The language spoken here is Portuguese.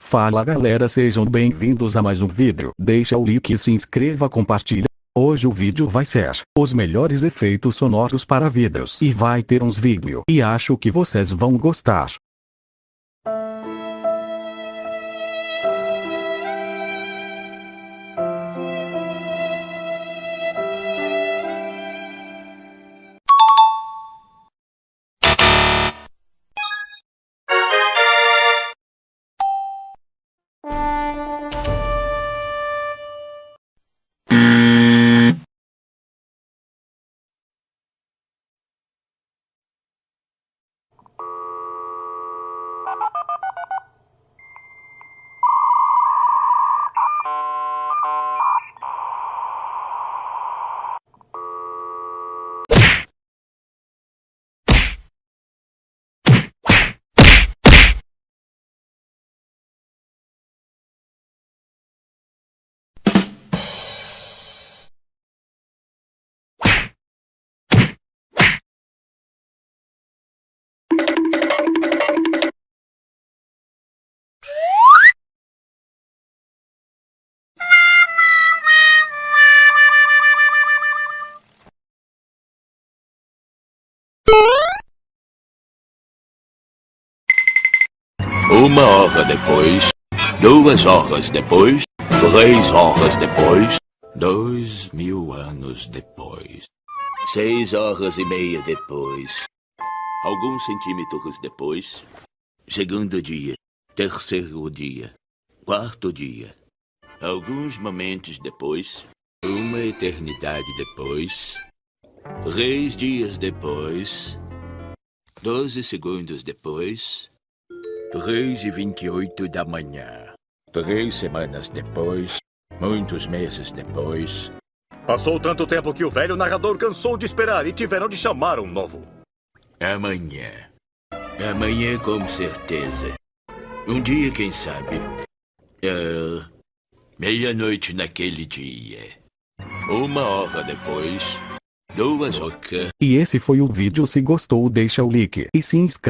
Fala galera, sejam bem-vindos a mais um vídeo. Deixa o like e se inscreva, compartilha. Hoje o vídeo vai ser os melhores efeitos sonoros para vídeos e vai ter uns vídeos e acho que vocês vão gostar. Uma hora depois, 2 horas depois, 3 horas depois, 2000 anos depois, 6 horas e meia depois, alguns centímetros depois, segundo dia, terceiro dia, quarto dia, alguns momentos depois, uma eternidade depois, 3 dias depois, 12 segundos depois, 3h28 da manhã. 3 semanas depois, muitos meses depois. Passou tanto tempo que o velho narrador cansou de esperar e tiveram de chamar um novo. Amanhã. Amanhã com certeza. Um dia, quem sabe. Meia-noite naquele dia. 1 hora depois. 2 horas. E esse foi o vídeo. Se gostou, deixa o like e se inscreve.